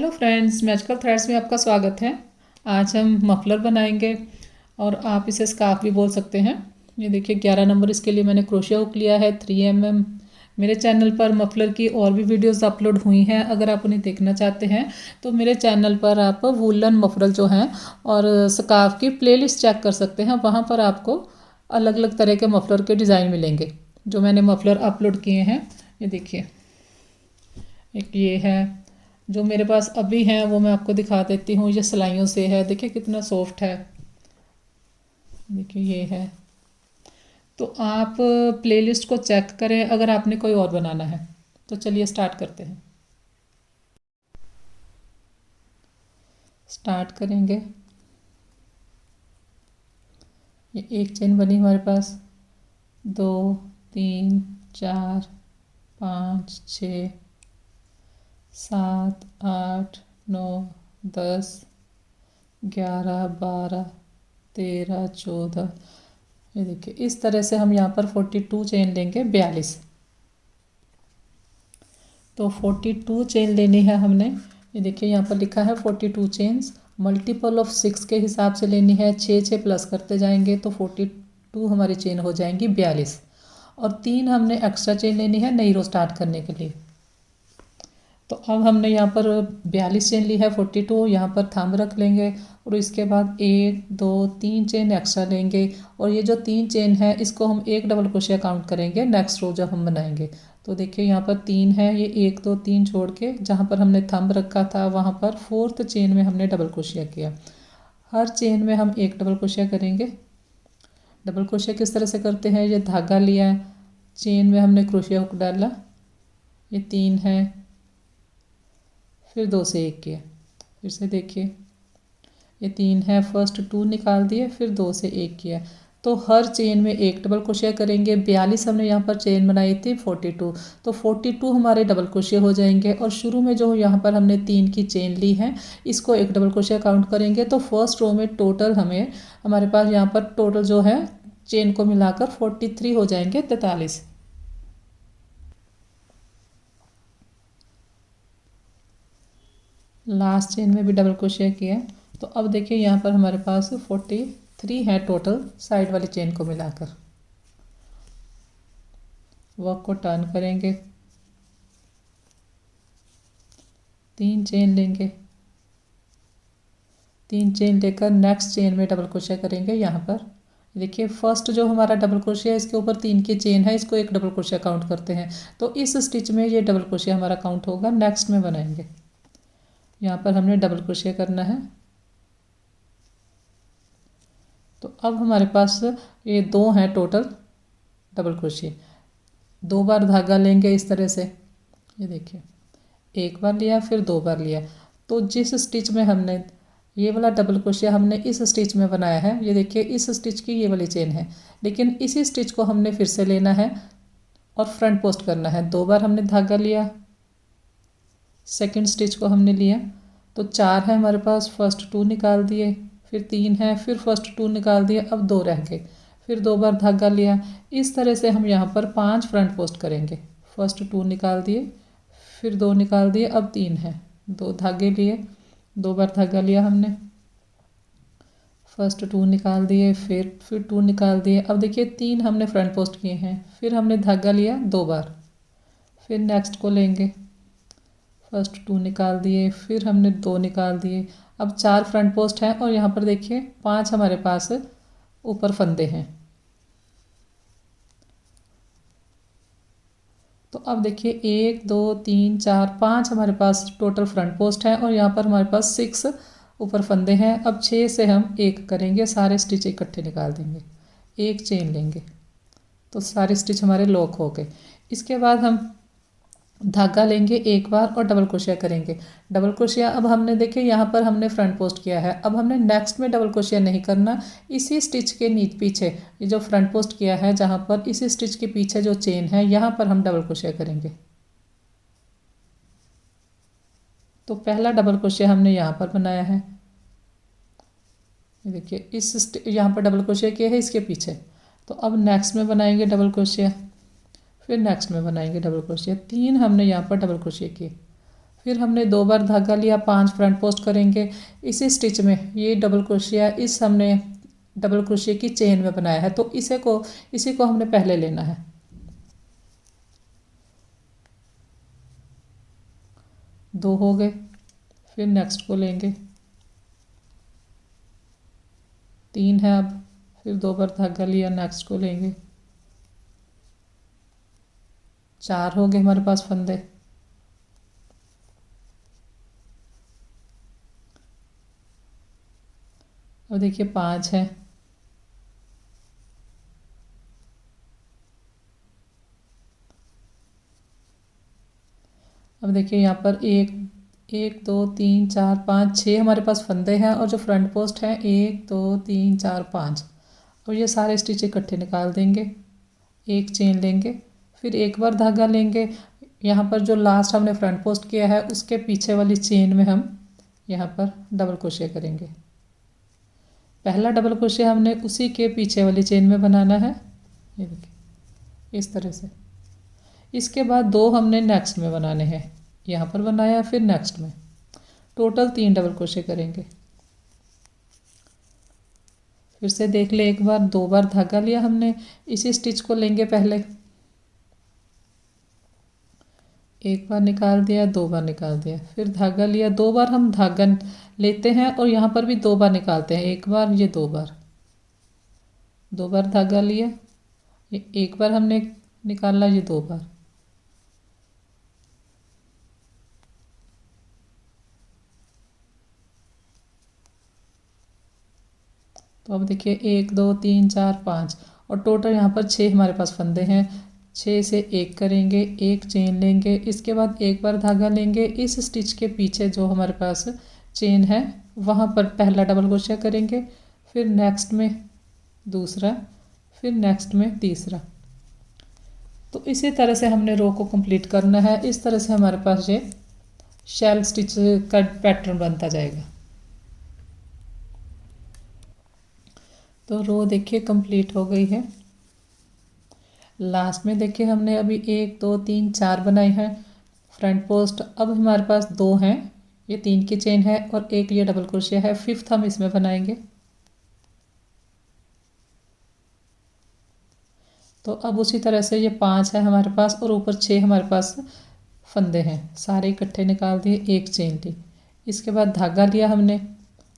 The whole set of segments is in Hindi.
हेलो फ्रेंड्स, मैजिकल थ्रेड्स में आपका स्वागत है। आज हम मफलर बनाएंगे और आप इसे स्कार्फ भी बोल सकते हैं। ये देखिए 11 नंबर इसके लिए मैंने क्रोशिया हुक लिया है 3 mm। मेरे चैनल पर मफलर की और भी वीडियोस अपलोड हुई हैं, अगर आप उन्हें देखना चाहते हैं तो मेरे चैनल पर आप वूलन मफलर जो हैं और स्कार्फ की प्लेलिस्ट चेक कर सकते हैं। वहाँ पर आपको अलग अलग तरह के मफलर के डिज़ाइन मिलेंगे जो मैंने मफलर अपलोड किए हैं। ये देखिए, एक ये है जो मेरे पास अभी हैं, वो मैं आपको दिखा देती हूँ। ये सिलाइयों से है, देखिए कितना सॉफ्ट है। देखिए ये है। तो आप प्लेलिस्ट को चेक करें अगर आपने कोई और बनाना है। तो चलिए स्टार्ट करते हैं। स्टार्ट करेंगे। ये एक चेन बनी हमारे पास, 2 3 4 5 6 7 8 9 10 11 12 13 14। ये देखिए इस तरह से हम यहाँ पर 42 चेन लेंगे, 42। तो 42 चेन लेनी है हमने। ये देखिए यहाँ पर लिखा है 42 चेन्स, मल्टीपल ऑफ 6 के हिसाब से लेनी है। 6 6 प्लस करते जाएंगे तो 42 हमारी चेन हो जाएंगी 42। और 3 हमने एक्स्ट्रा चेन लेनी है नई रो स्टार्ट करने के लिए। तो अब हमने यहाँ पर 42 चेन ली है, 42 यहाँ पर थंब रख लेंगे और इसके बाद 1 2 3 चेन एक्स्ट्रा लेंगे। और ये जो 3 चेन है इसको हम एक डबल क्रोशिया काउंट करेंगे नेक्स्ट रो जब हम बनाएंगे। तो देखिए यहाँ पर 3 है, ये 1 2 3 छोड़ के जहाँ पर हमने थंब रखा था वहाँ पर 4th चेन में हमने डबल क्रोशिया किया। हर चेन में हम एक डबल क्रोशिया करेंगे। डबल क्रोशिया किस तरह से करते हैं, ये धागा लिया, चेन में हमने क्रोशिया हुक डाला, ये 3 है, फिर 2 से 1 किया। फिर से देखिए ये 3 है, फर्स्ट 2 निकाल दिए, फिर 2 से 1 किया। तो हर चेन में एक डबल क्रोशिया करेंगे। 42 हमने यहाँ पर चेन बनाई थी 42, तो 42 हमारे डबल क्रोशिया हो जाएंगे। और शुरू में जो यहाँ पर हमने 3 की चेन ली है इसको एक डबल क्रोशिया काउंट करेंगे। तो फर्स्ट रो में टोटल हमारे पास यहाँ पर टोटल जो है चेन को मिलाकर 43 हो जाएंगे, 43। लास्ट चेन में भी डबल क्रोशिया किया। तो अब देखिए यहाँ पर हमारे पास 43 है टोटल साइड वाली चेन को मिलाकर। वर्क को टर्न करेंगे, 3 चेन लेंगे, 3 चेन लेकर नेक्स्ट चेन में डबल क्रोशिया करेंगे। यहाँ पर देखिए फर्स्ट जो हमारा डबल क्रोशिया है इसके ऊपर 3 की चेन है, इसको एक डबल क्रोशिया काउंट करते हैं। तो इस स्टिच में ये डबल क्रोशिया हमारा काउंट होगा, नेक्स्ट में बनाएंगे। यहाँ पर हमने डबल क्रोशिया करना है। तो अब हमारे पास ये 2 हैं टोटल डबल क्रोशिया। 2 बार धागा लेंगे इस तरह से, ये देखिए 1 बार लिया फिर 2 बार लिया। तो जिस स्टिच में हमने ये वाला डबल क्रोशिया हमने इस स्टिच में बनाया है, ये देखिए इस स्टिच की ये वाली चेन है, लेकिन इसी स्टिच को हमने फिर से लेना है और फ्रंट पोस्ट करना है। 2 बार हमने धागा लिया, सेकंड स्टिच को हमने लिया, तो 4 है हमारे पास, फर्स्ट 2 निकाल दिए, फिर 3 है, फिर फर्स्ट 2 निकाल दिए, अब 2 रह गए, फिर 2 बार धागा लिया। इस तरह से हम यहाँ पर 5 फ्रंट पोस्ट करेंगे। फर्स्ट 2 निकाल दिए, फिर 2 निकाल दिए, अब 3 है, 2 धागे लिए, 2 बार धागा लिया हमने, फर्स्ट 2 निकाल दिए, फिर 2 निकाल दिए। अब देखिए 3 हमने फ्रंट पोस्ट किए हैं, फिर हमने धागा लिया 2 बार, फिर नेक्स्ट को लेंगे, फर्स्ट 2 निकाल दिए, फिर हमने 2 निकाल दिए। अब 4 फ्रंट पोस्ट हैं और यहाँ पर देखिए 5 हमारे पास ऊपर फंदे हैं। तो अब देखिए 1 2 3 4 5 हमारे पास टोटल फ्रंट पोस्ट है और यहाँ पर हमारे पास 6 ऊपर फंदे हैं। अब 6 से हम 1 करेंगे, सारे स्टिच इकट्ठे निकाल देंगे, 1 चेन लेंगे, तो सारे स्टिच हमारे लॉक हो गए। इसके बाद हम धागा लेंगे 1 बार और डबल क्रोशिया करेंगे। डबल क्रोशिया अब हमने देखिए यहाँ पर हमने फ्रंट पोस्ट किया है, अब हमने नेक्स्ट में डबल क्रोशिया नहीं करना। इसी स्टिच के पीछे ये जो फ्रंट पोस्ट किया है जहाँ पर इसी स्टिच के पीछे जो चेन है यहाँ पर हम डबल क्रोशिया करेंगे। तो पहला डबल क्रोशिया हमने यहाँ पर बनाया है, ये देखिए इस यहाँ पर डबल क्रोशिया किया है इसके पीछे। तो अब नेक्स्ट में बनाएंगे डबल क्रोशिया, फिर नेक्स्ट में बनाएंगे डबल क्रोशिया। 3 हमने यहाँ पर डबल क्रोशिया किए, फिर हमने 2 बार धागा लिया, 5 फ्रंट पोस्ट करेंगे। इसी स्टिच में ये डबल क्रोशिया इस हमने डबल क्रोशिया की चेन में बनाया है, तो इसी को हमने पहले लेना है। दो हो गए, फिर नेक्स्ट को लेंगे, 3 है अब, फिर 2 बार धागा लिया, नेक्स्ट को लेंगे, 4 हो गए हमारे पास फंदे। अब देखिए 5 है, अब देखिए यहाँ पर 1 2 3 4 5 6 हमारे पास फंदे हैं, और जो फ्रंट पोस्ट है 1 2 3 4 5, और ये सारे स्टिच इकट्ठे निकाल देंगे। एक चेन लेंगे, फिर एक बार धागा लेंगे, यहाँ पर जो लास्ट हमने फ्रंट पोस्ट किया है उसके पीछे वाली चेन में हम यहाँ पर डबल क्रोशिया करेंगे। पहला डबल क्रोशिया हमने उसी के पीछे वाली चेन में बनाना है, ये देखिए इस तरह से। इसके बाद 2 हमने नेक्स्ट में बनाने हैं, यहाँ पर बनाया, फिर नेक्स्ट में, टोटल 3 डबल क्रोशिया करेंगे। फिर से देख ले एक बार, 2 बार धागा लिया हमने, इसी स्टिच को लेंगे पहले, एक बार निकाल दिया, 2 बार निकाल दिया, फिर धागा लिया, 2 बार हम धागा लेते हैं और यहाँ पर भी 2 बार निकालते हैं, एक बार ये 2 बार, 2 बार धागा लिया, ये एक बार हमने निकाला, ये 2 बार। तो अब देखिए 1 2 3 4 5, और टोटल यहाँ पर 6 हमारे पास फंदे हैं। 6 से 1 करेंगे, एक चेन लेंगे, इसके बाद एक बार धागा लेंगे, इस स्टिच के पीछे जो हमारे पास चेन है वहाँ पर पहला डबल क्रोशिया करेंगे, फिर नेक्स्ट में दूसरा, फिर नेक्स्ट में तीसरा। तो इसी तरह से हमने रो को कंप्लीट करना है। इस तरह से हमारे पास ये शेल स्टिच का पैटर्न बनता जाएगा। तो रो देखिए कंप्लीट हो गई है। लास्ट में देखिए हमने अभी 1 2 3 4 बनाए हैं फ्रंट पोस्ट, अब हमारे पास 2 हैं, ये 3 की चेन है और एक ये डबल क्रोशिया है, 5th हम इसमें बनाएंगे। तो अब उसी तरह से ये 5 है हमारे पास, और ऊपर 6 हमारे पास फंदे हैं, सारे इकट्ठे निकाल दिए, एक चेन ली, इसके बाद धागा लिया हमने,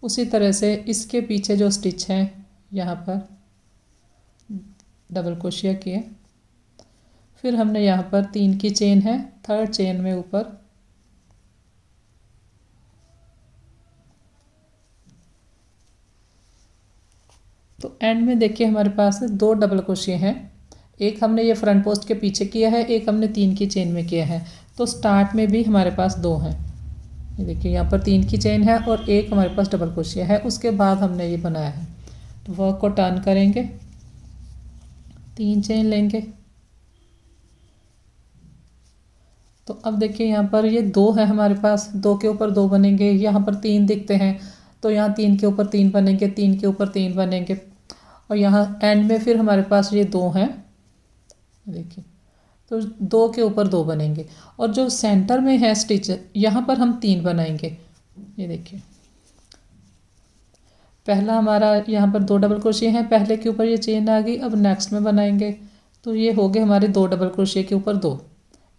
उसी तरह से इसके पीछे जो स्टिच है यहाँ पर डबल क्रोशिया किए, फिर हमने यहाँ पर 3 की चेन है, 3rd चेन में ऊपर तो एंड में देखिए हमारे पास 2 डबल क्रोशिया हैं, एक हमने ये फ्रंट पोस्ट के पीछे किया है, एक हमने 3 की चेन में किया है। तो स्टार्ट में भी हमारे पास 2 हैं, ये देखिए यहाँ पर 3 की चेन है और एक हमारे पास डबल क्रोशिया है, उसके बाद हमने ये बनाया है। तो वर्क को टर्न करेंगे, 3 चेन लेंगे, तो अब देखिए यहाँ पर ये 2 है हमारे पास, 2 के ऊपर 2 बनेंगे, यहाँ पर 3 दिखते हैं तो यहाँ 3 के ऊपर 3 बनेंगे, 3 के ऊपर 3 बनेंगे, और यहाँ एंड में फिर हमारे पास ये 2 हैं, देखिए तो 2 के ऊपर 2 बनेंगे, और जो सेंटर में है स्टिच यहाँ पर हम 3 बनाएंगे। ये देखिए पहला हमारा यहाँ पर 2 डबल क्रोशिया हैं, पहले के ऊपर ये चेन आ गई, अब नेक्स्ट में बनाएंगे, तो ये हो गए हमारे 2 डबल क्रोशिया के ऊपर 2।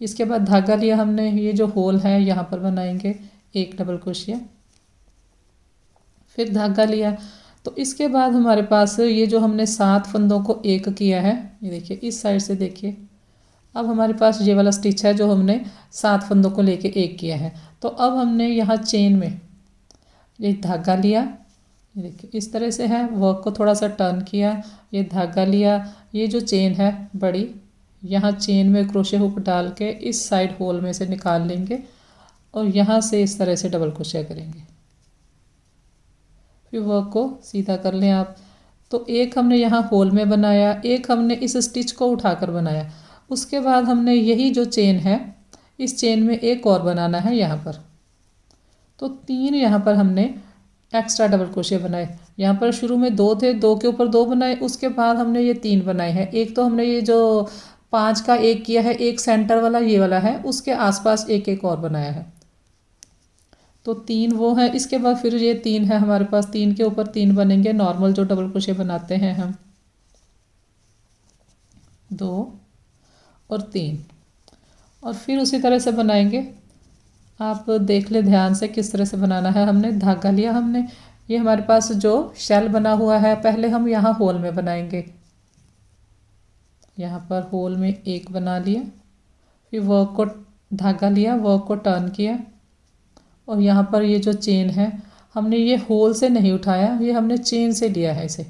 इसके बाद धागा लिया हमने, ये जो होल है यहाँ पर बनाएंगे 1 डबल क्रोशिया, फिर धागा लिया, तो इसके बाद हमारे पास ये जो हमने 7 फंदों को एक किया है, ये देखिए इस साइड से देखिए, अब हमारे पास ये वाला स्टिच है जो हमने 7 फंदों को लेके एक किया है। तो अब हमने यहाँ चेन में ये धागा लिया, ये देखिए इस तरह से है, वर्क को थोड़ा सा टर्न किया, ये धागा लिया, ये जो चेन है बड़ी, यहाँ चेन में क्रोशे हुक डाल के इस साइड होल में से निकाल लेंगे और यहाँ से इस तरह से डबल क्रोशिया करेंगे, फिर वर्क को सीधा कर लें आप। तो एक हमने यहाँ होल में बनाया, एक हमने इस स्टिच को उठाकर बनाया, उसके बाद हमने यही जो चेन है इस चेन में एक और बनाना है यहाँ पर। तो 3 यहाँ पर हमने एक्स्ट्रा डबल क्रोशिया बनाए, यहाँ पर शुरू में 2 थे, 2 के ऊपर 2 बनाए, उसके बाद हमने ये 3 बनाए हैं। एक तो हमने ये जो 5 का एक किया है, एक सेंटर वाला ये वाला है, उसके आसपास एक एक और बनाया है। तो 3 वो है। इसके बाद फिर ये 3 है हमारे पास, 3 के ऊपर 3 बनेंगे नॉर्मल जो डबल क्रोशे बनाते हैं हम, 2 और 3, और फिर उसी तरह से बनाएंगे। आप देख ले ध्यान से किस तरह से बनाना है। हमने धागा लिया, हमने ये हमारे पास जो शेल बना हुआ है, पहले हम यहाँ होल में बनाएंगे। यहाँ पर होल में एक बना लिया, फिर वर्क को धागा लिया, वर्क को टर्न किया, और यहाँ पर ये जो चेन है हमने ये होल से नहीं उठाया, ये हमने चेन से लिया है इसे,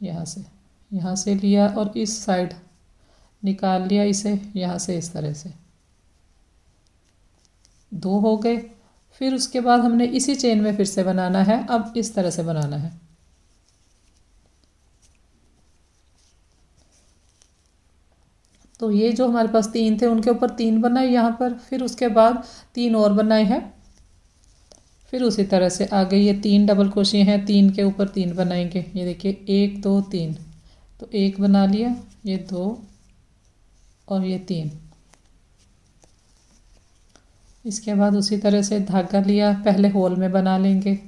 यहाँ से लिया और इस साइड निकाल लिया इसे, यहाँ से इस तरह से 2 हो गए। फिर उसके बाद हमने इसी चेन में फिर से बनाना है। अब इस तरह से बनाना है। तो ये जो हमारे पास 3 थे उनके ऊपर 3 बनाए यहाँ पर, फिर उसके बाद 3 और बनाए हैं। फिर उसी तरह से आगे ये 3 डबल क्रोशे हैं, 3 के ऊपर 3 बनाएंगे। ये देखिए 1 2 3, तो 1 बना लिया, ये 2 और ये 3। इसके बाद उसी तरह से धागा लिया, पहले होल में बना लेंगे।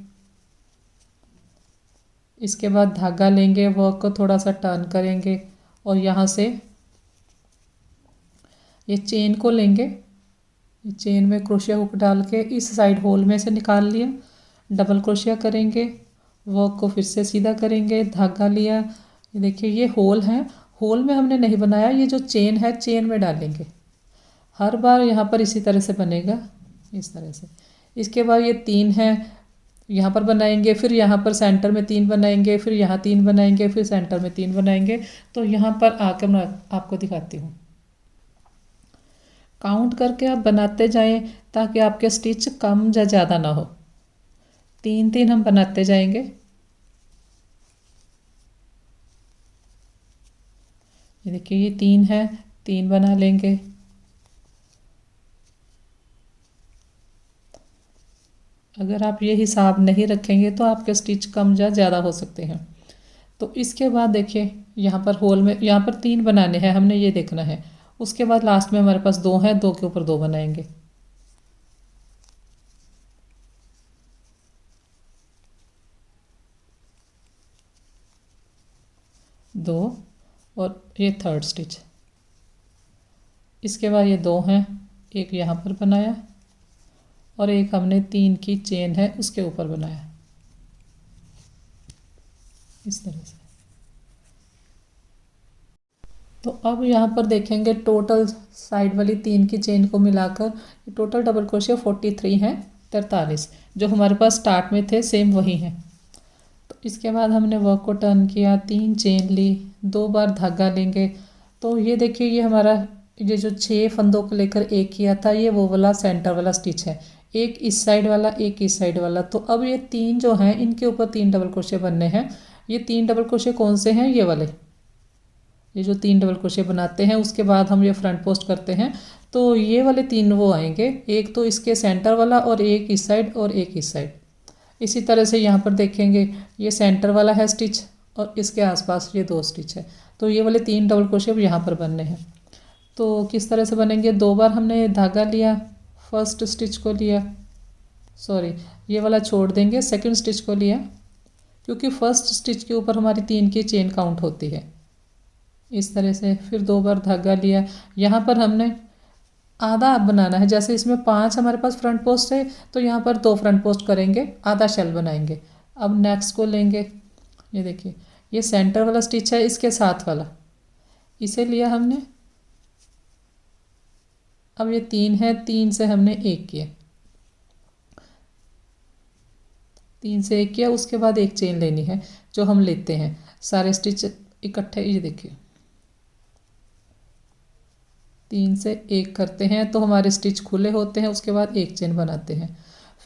इसके बाद धागा लेंगे, वर्क को थोड़ा सा टर्न करेंगे और यहाँ से ये चेन को लेंगे, चेन में क्रोशिया हुक डाल के इस साइड होल में से निकाल लिया, डबल क्रोशिया करेंगे, वर्क को फिर से सीधा करेंगे, धागा लिया। ये देखिए ये होल है, होल में हमने नहीं बनाया, ये जो चेन है चेन में डालेंगे। हर बार यहाँ पर इसी तरह से बनेगा, इस तरह से। इसके बाद ये 3 है, यहाँ पर बनाएंगे, फिर यहाँ पर सेंटर में 3 बनाएंगे, फिर यहाँ 3 बनाएंगे, फिर सेंटर में 3 बनाएंगे। तो यहाँ पर आकर मैं आपको दिखाती हूँ। काउंट करके आप बनाते जाएं ताकि आपके स्टिच कम या ज़्यादा ना हो। 3 3 हम बनाते जाएंगे। ये देखिए ये 3 है, 3 बना लेंगे। अगर आप ये हिसाब नहीं रखेंगे तो आपके स्टिच कम या ज़्यादा हो सकते हैं। तो इसके बाद देखिए यहाँ पर होल में, यहाँ पर 3 बनाने हैं हमने, ये देखना है। उसके बाद लास्ट में हमारे पास 2 हैं, 2 के ऊपर 2 बनाएंगे। 2 और ये 3rd स्टिच। इसके बाद ये 2 हैं, एक यहाँ पर बनाया और एक हमने 3 की चेन है उसके ऊपर बनाया, इस तरह से। तो अब यहाँ पर देखेंगे टोटल साइड वाली 3 की चेन को मिलाकर टोटल डबल क्रोशिया 43 हैं, 43 जो हमारे पास स्टार्ट में थे सेम वही हैं। तो इसके बाद हमने वर्क को टर्न किया, 3 चेन ली, 2 बार धागा लेंगे। तो ये देखिए ये हमारा ये जो 6 फंदों को लेकर एक किया था, ये वो वाला सेंटर वाला स्टिच है, एक इस साइड वाला, एक इस साइड वाला। तो अब ये 3 जो हैं इनके ऊपर 3 डबल क्रोशिया बनने हैं। ये 3 डबल क्रोशिया कौन से हैं? ये वाले, ये जो 3 डबल क्रोशिया बनाते हैं उसके बाद हम ये फ्रंट पोस्ट करते हैं। तो ये वाले 3 वो आएंगे, एक तो इसके सेंटर वाला और एक इस साइड और एक इस साइड। इसी तरह से यहाँ पर देखेंगे ये सेंटर वाला है स्टिच और इसके आसपास ये 2 स्टिच है। तो ये वाले 3 डबल क्रोशिया अब यहाँ पर बनने हैं। तो किस तरह से बनेंगे? 2 बार हमने धागा लिया, फर्स्ट स्टिच को लिया, सॉरी ये वाला छोड़ देंगे, सेकंड स्टिच को लिया, क्योंकि फर्स्ट स्टिच के ऊपर हमारी 3 की चेन काउंट होती है, इस तरह से। फिर 2 बार धागा लिया, यहाँ पर हमने आधा बनाना है। जैसे इसमें 5 हमारे पास फ्रंट पोस्ट है तो यहाँ पर 2 फ्रंट पोस्ट करेंगे, आधा शेल बनाएंगे। अब नेक्स्ट को लेंगे, ये देखिए ये सेंटर वाला स्टिच है, इसके साथ वाला इसे लिया हमने। अब ये 3 है, 3 से हमने 1 किया, 3 से 1 किया। उसके बाद एक चेन लेनी है जो हम लेते हैं सारे स्टिच इकट्ठे। ये देखिए 3 से 1 करते हैं तो हमारे स्टिच खुले होते हैं। उसके बाद एक चेन बनाते हैं।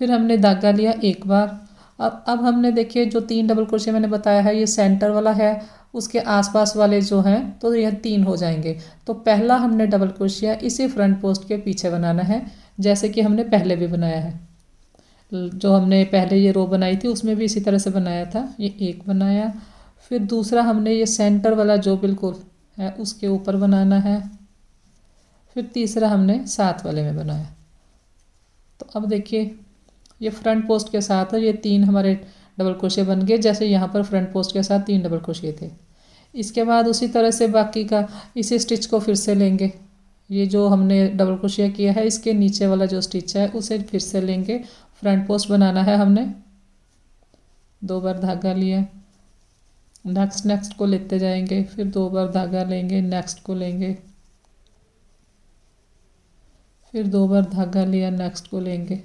फिर हमने धागा लिया एक बार। अब हमने देखिए जो 3 डबल क्रोशिया मैंने बताया है ये सेंटर वाला है, उसके आसपास वाले जो हैं तो यह 3 हो जाएंगे। तो पहला हमने डबल क्रोशिया इसी फ्रंट पोस्ट के पीछे बनाना है, जैसे कि हमने पहले भी बनाया है। जो हमने पहले ये रो बनाई थी उसमें भी इसी तरह से बनाया था। ये एक बनाया, फिर दूसरा हमने ये सेंटर वाला जो बिल्कुल है उसके ऊपर बनाना है, फिर तीसरा हमने साथ वाले में बनाया। तो अब देखिए ये फ्रंट पोस्ट के साथ ये 3 हमारे डबल क्रोशिया बन गए, जैसे यहाँ पर फ्रंट पोस्ट के साथ 3 डबल क्रोशिया थे। इसके बाद उसी तरह से बाकी का इसी स्टिच को फिर से लेंगे। ये जो हमने डबल क्रोशिया किया है इसके नीचे वाला जो स्टिच है उसे फिर से लेंगे। फ्रंट पोस्ट बनाना है हमने, 2 बार धागा लिया, नेक्स्ट को लेते जाएंगे, फिर 2 बार धागा लेंगे, नेक्स्ट को लेंगे, फिर 2 बार धागा लिया, नेक्स्ट को लेंगे।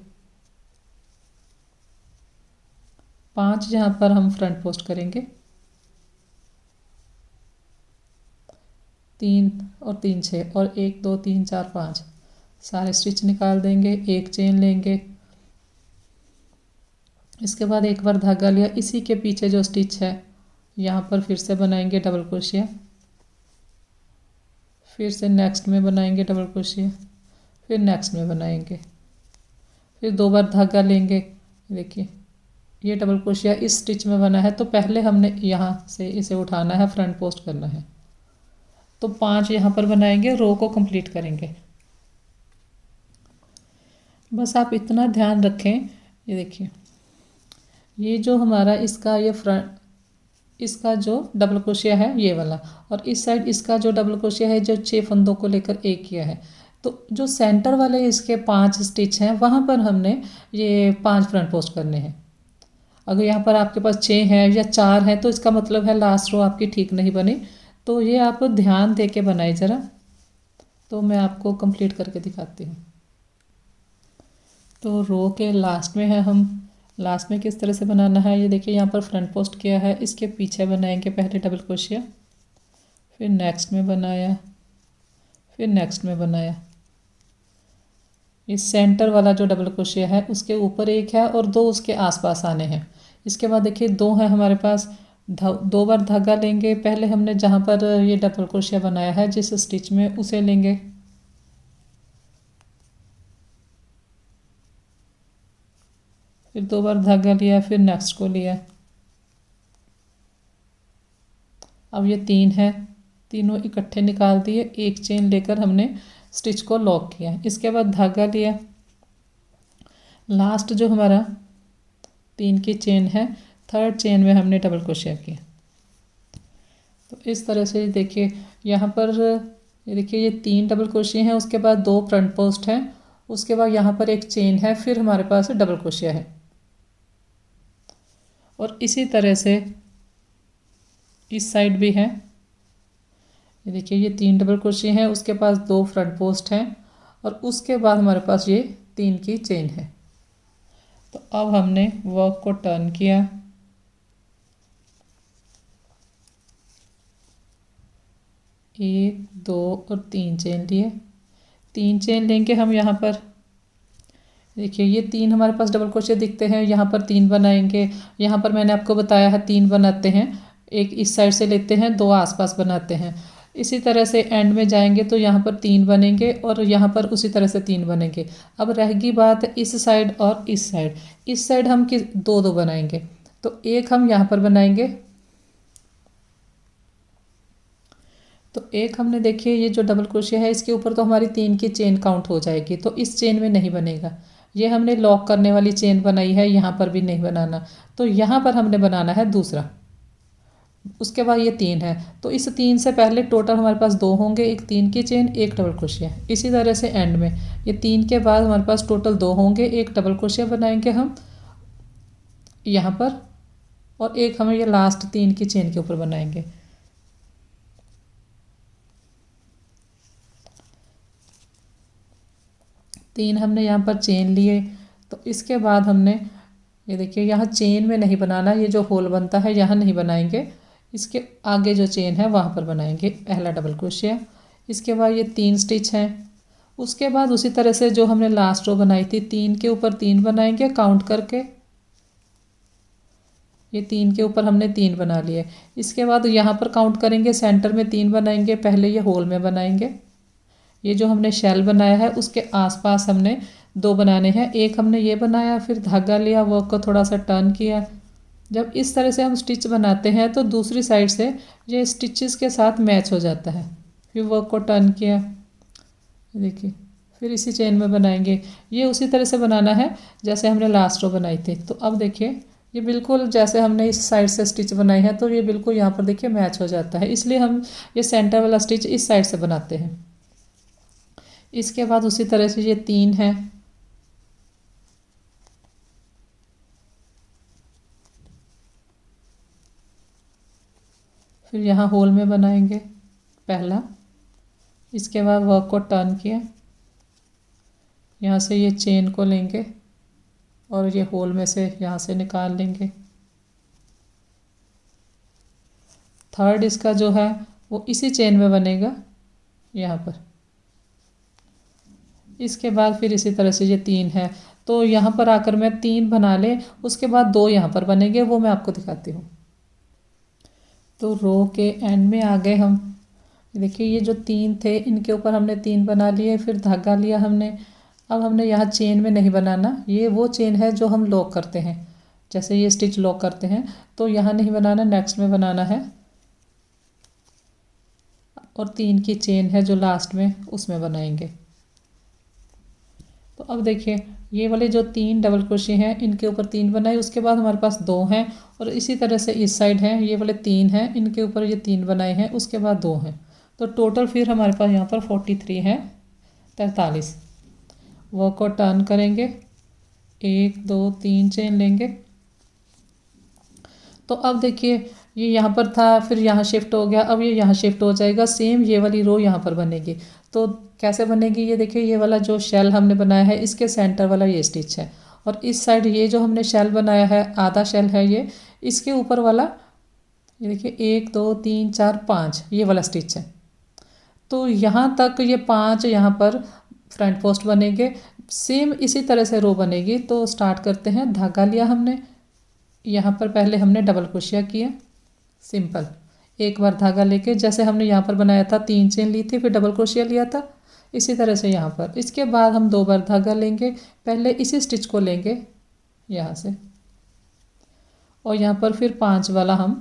5 यहाँ पर हम फ्रंट पोस्ट करेंगे, 3 और 3 6 और 1 2 3 4 5 सारे स्टिच निकाल देंगे। एक चेन लेंगे, इसके बाद एक बार धागा लिया, इसी के पीछे जो स्टिच है यहाँ पर फिर से बनाएंगे डबल क्रोशिया, फिर से नेक्स्ट में बनाएंगे डबल क्रोशिया, फिर नेक्स्ट में बनाएंगे, फिर 2 बार धागा लेंगे। देखिए ये डबल क्रोशिया इस स्टिच में बना है, तो पहले हमने यहाँ से इसे उठाना है, फ्रंट पोस्ट करना है। तो 5 यहाँ पर बनाएंगे, रो को कंप्लीट करेंगे। बस आप इतना ध्यान रखें, ये देखिए ये जो हमारा इसका जो डबल क्रोशिया है ये वाला, और इस साइड इसका जो डबल क्रोशिया है जो 6 फंदों को लेकर एक किया है, तो जो सेंटर वाले इसके 5 स्टिच हैं वहाँ पर हमने ये 5 फ्रंट पोस्ट करने हैं। अगर यहाँ पर आपके पास 6 है या 4 है तो इसका मतलब है लास्ट रो आपकी ठीक नहीं बनी, तो ये आप ध्यान दे के बनाए ज़रा। तो मैं आपको कंप्लीट करके दिखाती हूँ। तो रो के लास्ट में है, हम लास्ट में किस तरह से बनाना है ये देखिए। यहाँ पर फ्रंट पोस्ट किया है, इसके पीछे बनाएंगे पहले डबल क्रोशिया, फिर नेक्स्ट में बनाया, फिर नेक्स्ट में बनाया। इस सेंटर वाला जो डबल क्रोशिया है उसके ऊपर एक है और 2 उसके आसपास आने हैं। इसके बाद देखिए 2 है हमारे पास, 2 बार धागा लेंगे। पहले हमने जहाँ पर ये डबल क्रोशिया बनाया है जिस स्टिच में उसे लेंगे, फिर 2 बार धागा लिया, फिर नेक्स्ट को लिया। अब ये 3 है, तीनों इकट्ठे निकाल दिए, एक चेन लेकर हमने स्टिच को लॉक किया। इसके बाद धागा लिया, लास्ट जो हमारा 3 की चेन है, 3rd चेन में हमने डबल क्रोशिया किया। तो इस तरह से देखिए यहाँ पर ये देखिए ये 3 डबल क्रोशिया हैं, उसके बाद 2 फ्रंट पोस्ट हैं, उसके बाद यहाँ पर एक चेन है, फिर हमारे पास डबल क्रोशिया है। और इसी तरह से इस साइड भी है, ये देखिए ये 3 डबल क्रोशिया हैं, उसके पास 2 फ्रंट पोस्ट हैं और उसके बाद हमारे पास ये 3 की चेन है। तो अब हमने वर्क को टर्न किया, एक 2 और 3 चेन लिए, 3 चेन लेंगे हम यहाँ पर। देखिए ये 3 हमारे पास डबल क्रोशिया दिखते हैं, यहाँ पर 3 बनाएंगे। यहाँ पर मैंने आपको बताया है 3 बनाते हैं, एक इस साइड से लेते हैं, 2 आसपास बनाते हैं। इसी तरह से एंड में जाएंगे तो यहाँ पर 3 बनेंगे और यहाँ पर उसी तरह से 3 बनेंगे। अब रहेगी बात इस साइड और इस साइड। इस साइड हम 2 बनाएंगे, तो एक हम यहाँ पर बनाएंगे, तो एक हमने देखिए ये जो डबल क्रोशिया है इसके ऊपर तो हमारी 3 की चेन काउंट हो जाएगी, तो इस चेन में नहीं बनेगा। ये हमने लॉक करने वाली चेन बनाई है, यहाँ पर भी नहीं बनाना, तो यहाँ पर हमने बनाना है दूसरा। उसके बाद ये 3 है, तो इस 3 से पहले टोटल हमारे पास 2 होंगे, एक 3 की चेन, एक डबल क्रोशिया। इसी तरह से एंड में ये 3 के बाद हमारे पास टोटल 2 होंगे, एक डबल क्रोशिया बनाएंगे हम यहाँ पर और एक हमें ये लास्ट 3 की चेन के ऊपर बनाएंगे। तीन हमने यहाँ पर चेन लिए, तो इसके बाद हमने ये देखिए यहाँ चेन में नहीं बनाना, ये जो होल बनता है यहाँ नहीं बनाएंगे, इसके आगे जो चेन है वहाँ पर बनाएंगे पहला डबल क्रोशिया। इसके बाद ये 3 स्टिच हैं, उसके बाद उसी तरह से जो हमने लास्ट रो बनाई थी 3 के ऊपर 3 बनाएंगे काउंट करके। ये 3 के ऊपर हमने 3 बना लिए। इसके बाद यहाँ पर काउंट करेंगे, सेंटर में 3 बनाएंगे, पहले ये होल में बनाएंगे। ये जो हमने शेल बनाया है उसके आसपास हमने 2 बनाने हैं, एक हमने ये बनाया, फिर धागा लिया, वर्क को थोड़ा सा टर्न किया। जब इस तरह से हम स्टिच बनाते हैं तो दूसरी साइड से ये स्टिचेस के साथ मैच हो जाता है। फिर वर्क को टर्न किया, देखिए, फिर इसी चेन में बनाएंगे। ये उसी तरह से बनाना है जैसे हमने लास्ट रो बनाई थी। तो अब देखिए ये बिल्कुल जैसे हमने इस साइड से स्टिच बनाई है तो ये बिल्कुल यहाँ पर देखिए मैच हो जाता है, इसलिए हम ये सेंटर वाला स्टिच इस साइड से बनाते हैं। इसके बाद उसी तरह से ये 3 है, फिर यहाँ होल में बनाएंगे पहला। इसके बाद वर्क को टर्न किया, यहाँ से ये चेन को लेंगे और ये होल में से यहाँ से निकाल लेंगे। थर्ड इसका जो है वो इसी चेन में बनेगा यहाँ पर। इसके बाद फिर इसी तरह से ये 3 है, तो यहाँ पर आकर मैं 3 बना लें, उसके बाद 2 यहाँ पर बनेंगे, वो मैं आपको दिखाती हूँ। तो रो के एंड में आ गए हम। देखिए ये जो 3 थे इनके ऊपर हमने 3 बना लिए, फिर धागा लिया हमने। अब हमने यहाँ चेन में नहीं बनाना, ये वो चेन है जो हम लॉक करते हैं, जैसे ये स्टिच लॉक करते हैं, तो यहाँ नहीं बनाना, नेक्स्ट में बनाना है। और 3 की चेन है जो लास्ट में, उसमें बनाएंगे। तो अब देखिए ये वाले जो 3 डबल क्रोशे हैं इनके ऊपर 3 बनाए, उसके बाद हमारे पास 2 हैं, और इसी तरह से इस साइड हैं ये वाले 3 हैं, इनके ऊपर ये 3 बनाए हैं, उसके बाद 2 हैं। तो टोटल फिर हमारे पास यहाँ पर 43 है, 43। वर्क को टर्न करेंगे, 1 2 3 चेन लेंगे। तो अब देखिए ये यहाँ पर था, फिर यहाँ शिफ्ट हो गया, अब ये यहाँ शिफ्ट हो जाएगा, सेम ये वाली रो यहाँ पर बनेगी। तो कैसे बनेगी, ये देखिए ये वाला जो शेल हमने बनाया है इसके सेंटर वाला ये स्टिच है, और इस साइड ये जो हमने शेल बनाया है, आधा शेल है ये, इसके ऊपर वाला ये देखिए 1 2 3 4 5 ये वाला स्टिच है। तो यहाँ तक ये 5 यहाँ पर फ्रंट पोस्ट बनेंगे, सेम इसी तरह से रो बनेगी। तो स्टार्ट करते हैं। धागा लिया हमने, यहाँ पर पहले हमने डबल क्रोशिया किया, सिंपल एक बार धागा लेके, जैसे हमने यहाँ पर बनाया था 3 चेन ली थी, फिर डबल क्रोशिया लिया था, इसी तरह से यहाँ पर। इसके बाद हम 2 बार धागा लेंगे, पहले इसी स्टिच को लेंगे यहाँ से, और यहाँ पर फिर 5 वाला हम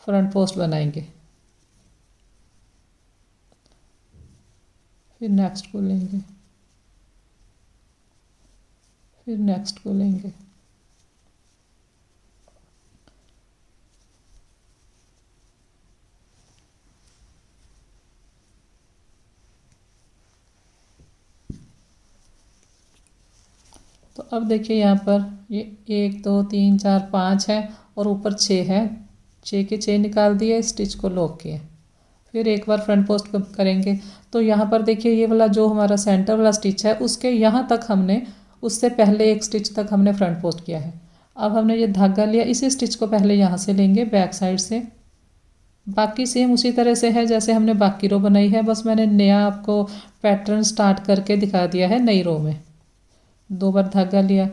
फ्रंट पोस्ट बनाएंगे, फिर नेक्स्ट को लेंगे, फिर नेक्स्ट को लेंगे। तो अब देखिए यहाँ पर ये 1 2 3 4 5 है, और ऊपर 6 है, 6 के 6 निकाल दिए, स्टिच को लॉक किए, फिर एक बार फ्रंट पोस्ट करेंगे। तो यहाँ पर देखिए ये वाला जो हमारा सेंटर वाला स्टिच है उसके यहाँ तक हमने, उससे पहले एक स्टिच तक हमने फ्रंट पोस्ट किया है। अब हमने ये धागा लिया, इसी स्टिच को पहले यहाँ से लेंगे बैक साइड से। बाकी सेम उसी तरह से है जैसे हमने बाकी रो बनाई है, बस मैंने नया आपको पैटर्न स्टार्ट करके दिखा दिया है नई रो में। 2 बार धागा लिया,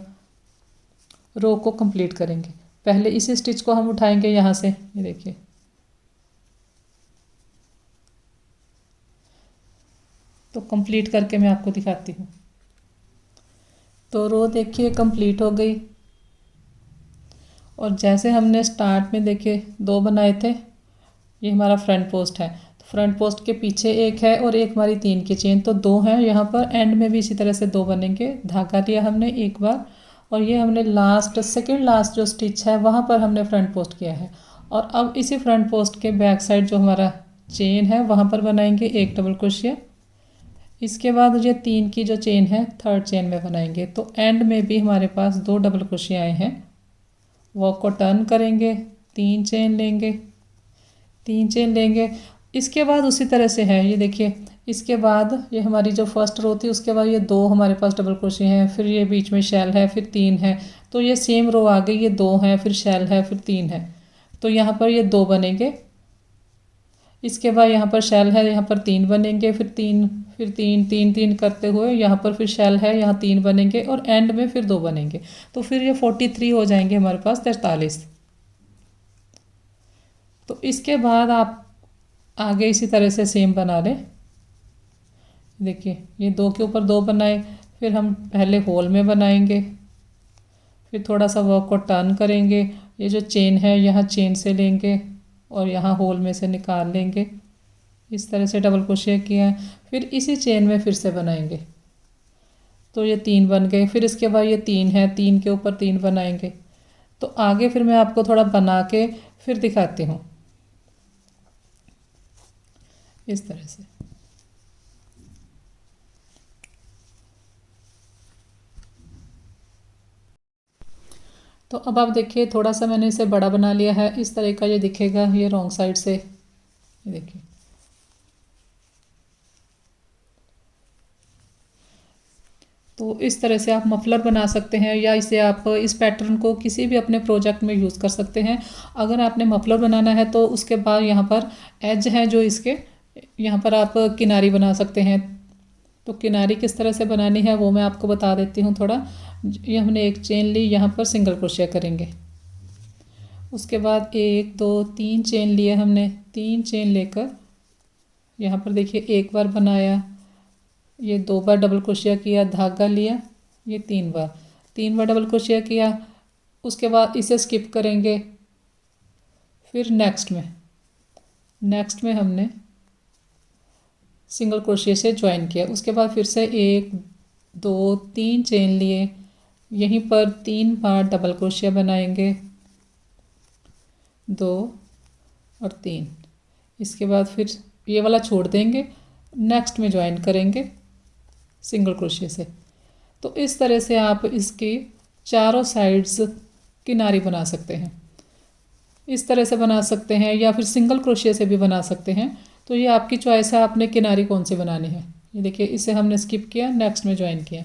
रो को कंप्लीट करेंगे। पहले इसी स्टिच को हम उठाएंगे यहाँ से, ये देखिए, तो कंप्लीट करके मैं आपको दिखाती हूँ। तो रो देखिए कंप्लीट हो गई, और जैसे हमने स्टार्ट में देखिए 2 बनाए थे, ये हमारा फ्रंट पोस्ट है, तो फ्रंट पोस्ट के पीछे एक है और एक हमारी 3 की चेन, तो 2 हैं यहाँ पर। एंड में भी इसी तरह से 2 बनेंगे। धागा लिया हमने एक बार, और ये हमने लास्ट सेकंड लास्ट जो स्टिच है वहाँ पर हमने फ्रंट पोस्ट किया है, और अब इसी फ्रंट पोस्ट के बैक साइड जो हमारा चेन है वहाँ पर बनाएंगे एक डबल क्रोशिया। इसके बाद ये 3 की जो चेन है थर्ड चेन में बनाएंगे। तो एंड में भी हमारे पास 2 डबल क्रोशिया आए हैं। वर्क को टर्न करेंगे, 3 चेन लेंगे, 3 चेन लेंगे। इसके बाद उसी तरह से है, ये देखिए, इसके बाद ये हमारी जो फर्स्ट रो थी उसके बाद ये 2 हमारे पास डबल क्रोशिया हैं, फिर ये बीच में शेल है, फिर 3 है, तो ये सेम रो आ गई। ये 2 हैं, फिर शेल है, फिर 3 है, तो यहाँ पर ये 2 बनेंगे। इसके बाद यहाँ पर शेल है, यहाँ पर 3 बनेंगे, फिर 3 फिर 3 3 3 करते हुए यहाँ पर फिर शेल है, यहाँ 3 बनेंगे, और एंड में फिर 2 बनेंगे। तो फिर ये 43 हो जाएंगे हमारे पास, 43। तो इसके बाद आप आगे इसी तरह से सेम बना लें। देखिए ये 2 के ऊपर 2 बनाए, फिर हम पहले होल में बनाएंगे, फिर थोड़ा सा वर्क को टर्न करेंगे, ये जो चेन है यहाँ चेन से लेंगे और यहाँ होल में से निकाल लेंगे। इस तरह से डबल क्रोशिया किया है, फिर इसी चेन में फिर से बनाएंगे। तो ये 3 बन गए। फिर इसके बाद ये 3 है, 3 के ऊपर 3 बनाएंगे। तो आगे फिर मैं आपको थोड़ा बना के फिर दिखाती हूँ इस तरह से। तो अब आप देखिए थोड़ा सा मैंने इसे बड़ा बना लिया है, इस तरह का ये दिखेगा, ये रॉन्ग साइड से, ये देखिए। तो इस तरह से आप मफलर बना सकते हैं, या इसे आप इस पैटर्न को किसी भी अपने प्रोजेक्ट में यूज़ कर सकते हैं। अगर आपने मफलर बनाना है तो उसके बाद यहाँ पर एज हैं जो इसके, यहाँ पर आप किनारी बना सकते हैं। तो किनारी किस तरह से बनानी है वो मैं आपको बता देती हूँ थोड़ा। ये हमने एक चेन ली, यहाँ पर सिंगल क्रोशिया करेंगे। उसके बाद 1 2 3 चेन लिए हमने, 3 चेन लेकर यहाँ पर देखिए एक बार बनाया, ये 2 बार डबल क्रोशिया किया, धागा लिया, ये 3 बार डबल क्रोशिया किया। उसके बाद इसे स्किप करेंगे, फिर नेक्स्ट में हमने सिंगल क्रोशिया से ज्वाइन किया। उसके बाद फिर से 1 2 3 चेन लिए, यहीं पर 3 बार डबल क्रोशिया बनाएंगे, 2 और 3। इसके बाद फिर ये वाला छोड़ देंगे, नेक्स्ट में ज्वाइन करेंगे सिंगल क्रोशिया से। तो इस तरह से आप इसकी चारों साइड्स किनारी बना सकते हैं। इस तरह से बना सकते हैं या फिर सिंगल क्रोशिया से भी बना सकते हैं। तो ये आपकी चॉइस है, आपने किनारी कौन सी बनानी है। ये देखिए इसे हमने स्किप किया, नेक्स्ट में ज्वाइन किया।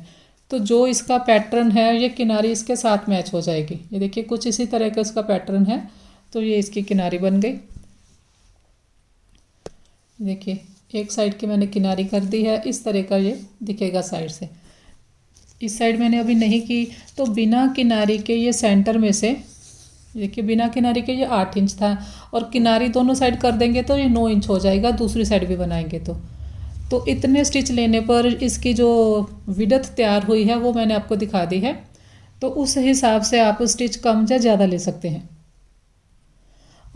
तो जो इसका पैटर्न है ये किनारी इसके साथ मैच हो जाएगी। ये देखिए कुछ इसी तरह का इसका पैटर्न है, तो ये इसकी किनारी बन गई। देखिए एक साइड की मैंने किनारी कर दी है, इस तरह का ये दिखेगा साइड से। इस साइड मैंने अभी नहीं की, तो बिना किनारी के ये सेंटर में से, देखिए बिना किनारी के ये 8 इंच था, और किनारी दोनों साइड कर देंगे तो ये 9 इंच हो जाएगा, दूसरी साइड भी बनाएंगे तो इतने स्टिच लेने पर इसकी जो विड्थ तैयार हुई है वो मैंने आपको दिखा दी है। तो उस हिसाब से आप स्टिच कम या ज़्यादा ले सकते हैं।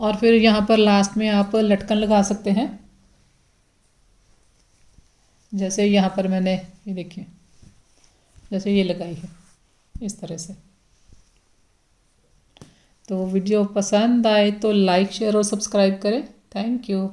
और फिर यहाँ पर लास्ट में आप लटकन लगा सकते हैं, जैसे यहाँ पर मैंने ये देखिए जैसे ये लगाई है इस तरह से। तो वीडियो पसंद आए तो लाइक शेयर और सब्सक्राइब करें। Thank you.